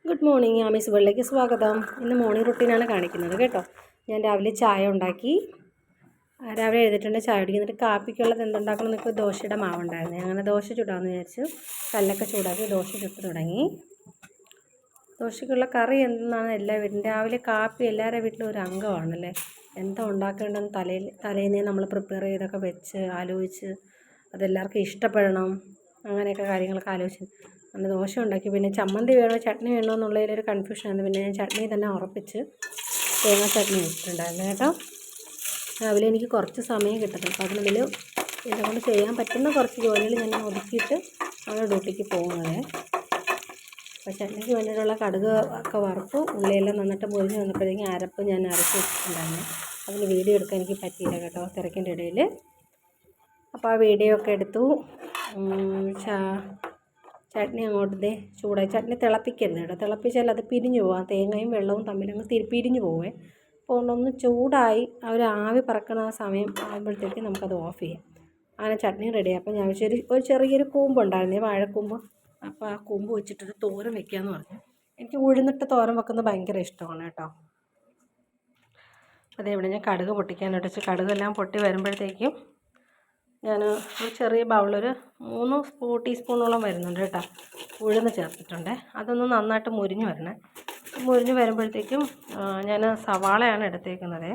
Good morning, Ami's വേൾഡിലേക്ക് സ്വാഗതം. ഇന്ന് മോർണിംഗ് റുട്ടീനാണ് കാണിക്കുന്നത് കേട്ടോ. ഞാൻ രാവിലെ ചായ ഉണ്ടാക്കി, രാവിലെ എഴുതിയിട്ടുണ്ട് ചായ കുടിക്കുന്നിട്ട് കാപ്പിക്കുള്ളത് എന്തുണ്ടാക്കണം എന്നൊക്കെ ദോശയുടെ മാവുണ്ടായിരുന്നു. അങ്ങനെ ദോശ ചുടാമെന്ന് വിചാരിച്ചു. കല്ലൊക്കെ ചൂടാക്കി ദോശ ചുട്ട് തുടങ്ങി. ദോശയ്ക്കുള്ള കറി എന്തെന്നാണ് എല്ലാ വീട്ടിലും രാവിലെ കാപ്പി എല്ലാവരുടെ വീട്ടിലും ഒരു അംഗമാണല്ലേ. എന്താ ഉണ്ടാക്കേണ്ടതെന്ന് തലേന്നേ നമ്മൾ പ്രിപ്പയർ ചെയ്തൊക്കെ വെച്ച് ആലോചിച്ച് അതെല്ലാവർക്കും ഇഷ്ടപ്പെടണം, അങ്ങനെയൊക്കെ കാര്യങ്ങളൊക്കെ ആലോചിച്ച് അങ്ങനെ ദോശ ഉണ്ടാക്കി. പിന്നെ ചമ്മന്തി വേണോ ചട്നി വേണോ എന്നുള്ളതിലൊരു കൺഫ്യൂഷനായിരുന്നു. പിന്നെ ഞാൻ ചട്നി തന്നെ ഉറപ്പിച്ച് തേങ്ങാ ചട്നി വെച്ചിട്ടുണ്ടായിരുന്നു കേട്ടോ. രാവിലെ എനിക്ക് കുറച്ച് സമയം കിട്ടുന്നത്, അപ്പോൾ അതിനുള്ളിൽ ഇതുകൊണ്ട് ചെയ്യാൻ പറ്റുന്ന കുറച്ച് ജോലികൾ ഞാൻ ഒതുക്കിയിട്ട് ആണ് ഡ്യൂട്ടിക്ക് പോകുന്നത്. അപ്പോൾ ചട്നിക്ക് വേണ്ടിയിട്ടുള്ള കടുക് ഒക്കെ വറുത്തു, ഉള്ളിയെല്ലാം നന്നിട്ട് പൊരിഞ്ഞ് വന്നപ്പോഴേക്കും അരപ്പ് ഞാൻ അരച്ച് വെച്ചിട്ടുണ്ടായിരുന്നു. അതിന് വീഡിയോ എടുക്കാൻ എനിക്ക് പറ്റിയില്ല കേട്ടോ, തിരക്കിൻ്റെ ഇടയിൽ. അപ്പോൾ ആ വീഡിയോ ഒക്കെ എടുത്തു. ചട്നി അങ്ങോട്ട് ചൂടായി. ചട്നി തിളപ്പിക്കരുത് കേട്ടോ, തിളപ്പിച്ചാൽ അത് പിരിഞ്ഞു പോകാം. തേങ്ങയും വെള്ളവും തമ്മിലങ്ങ് പിരിഞ്ഞു പോവേ. അപ്പോൾ ഒന്ന് ചൂടായി ഒരു ആവി പറക്കുന്ന ആ സമയം ആകുമ്പോഴത്തേക്ക് നമുക്കത് ഓഫ് ചെയ്യാം. അങ്ങനെ ചട്നി റെഡിയായി. അപ്പോൾ ഞാൻ ഒരു ചെറിയൊരു കൂമ്പുണ്ടായിരുന്നു, വാഴക്കൂമ്പ്. അപ്പോൾ ആ കൂമ്പ് വെച്ചിട്ടൊരു തോരൻ വെക്കാമെന്ന് പറഞ്ഞു. എനിക്ക് ഉഴുന്നിട്ട് തോരൻ വെക്കുന്നത് ഭയങ്കര ഇഷ്ടമാണ് കേട്ടോ. അതേവിടെ ഞാൻ കടുക് പൊട്ടിക്കാനായിട്ട് വെച്ച് കടുകെല്ലാം പൊട്ടി വരുമ്പോഴത്തേക്കും ഞാൻ ഒരു ചെറിയ ബൗളൊരു 3 ടീസ്പൂണോളം വരുന്നുണ്ട് കേട്ടോ ഉഴുന്ന് ചേർത്തിട്ടുണ്ട്. അതൊന്ന് നന്നായിട്ട് മുരിഞ്ഞ് വരണേ. മുരിഞ്ഞ് വരുമ്പോഴത്തേക്കും ഞാൻ സവാളയാണ് എടുത്തേക്കുന്നത്.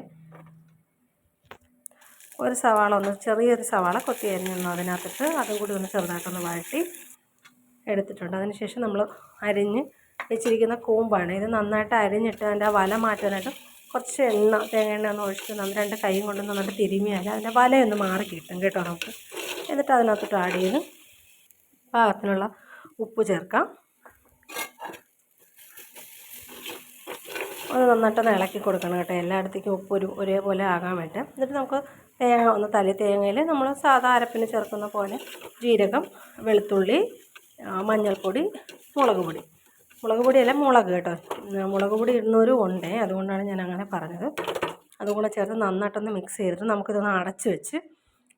ഒരു സവാള ചെറിയൊരു സവാള കൊത്തി അരിഞ്ഞൊന്ന് അതിനകത്തിട്ട് അതും കൂടി ഒന്ന് ചെറുതായിട്ടൊന്ന് വഴറ്റി എടുത്തിട്ടുണ്ട്. അതിനുശേഷം നമ്മൾ അരിഞ്ഞ് വെച്ചിരിക്കുന്ന കൂമ്പാണ്. ഇത് നന്നായിട്ട് അരിഞ്ഞിട്ട് അതിൻ്റെ വല മാറ്റാനായിട്ട് കുറച്ച് തേങ്ങ എണ്ണ ഒന്ന് ഒഴിച്ചിട്ട് 2 കൈയും കൊണ്ട് നന്നായിട്ട് തിരുമിയാൽ അതിൻ്റെ വലയൊന്ന് മാറി കിട്ടും കേട്ടോ നമുക്ക്. എന്നിട്ട് അതിനകത്തോട്ട് ആഡ് ചെയ്ത് പാകത്തിനുള്ള ഉപ്പ് ചേർക്കാം. അത് നന്നായിട്ടൊന്ന് ഇളക്കി കൊടുക്കണം കേട്ടോ, എല്ലായിടത്തേക്കും ഉപ്പ് ഒരേപോലെ ആകാൻ വേണ്ടി. എന്നിട്ട് നമുക്ക് തേങ്ങ ഒന്ന് തേങ്ങയിൽ നമ്മൾ സാധാ അരപ്പിന് ചേർക്കുന്ന പോലെ ജീരകം, വെളുത്തുള്ളി, മഞ്ഞൾപ്പൊടി, മുളക് പൊടിയല്ല മുളക് കേട്ടോ. മുളക് പൊടി ഇടുന്നവരും ഉണ്ട്, അതുകൊണ്ടാണ് ഞാൻ അങ്ങനെ പറഞ്ഞത്. അതുകൂടെ ചേർത്ത് നന്നായിട്ടൊന്ന് മിക്സ് ചെയ്തിട്ട് നമുക്കിതൊന്ന് അടച്ച് വെച്ച്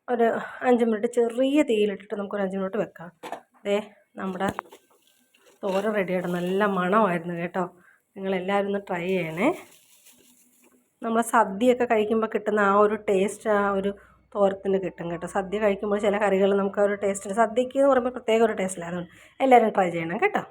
ഒരു 5 മിനിറ്റ് ചെറിയ തീയിലിട്ടിട്ട് നമുക്കൊരു 5 മിനിറ്റ് വെക്കാം. നമ്മുടെ തോരൻ റെഡിയായിട്ട് നല്ല മണമായിരുന്നു കേട്ടോ. നിങ്ങളെല്ലാവരും ഒന്ന് ട്രൈ ചെയ്യണേ. നമ്മൾ സദ്യയൊക്കെ കഴിക്കുമ്പോൾ കിട്ടുന്ന ആ ഒരു ടേസ്റ്റ് ആ ഒരു തോരത്തിന് കിട്ടും കേട്ടോ. സദ്യ കഴിക്കുമ്പോൾ ചില കറികൾ നമുക്ക് ആ ഒരു ടേസ്റ്റ്, സദ്യക്ക് എന്ന് പറയുമ്പോൾ പ്രത്യേക ഒരു ടേസ്റ്റില്ല. അതുകൊണ്ട് എല്ലാവരും ട്രൈ ചെയ്യണം കേട്ടോ.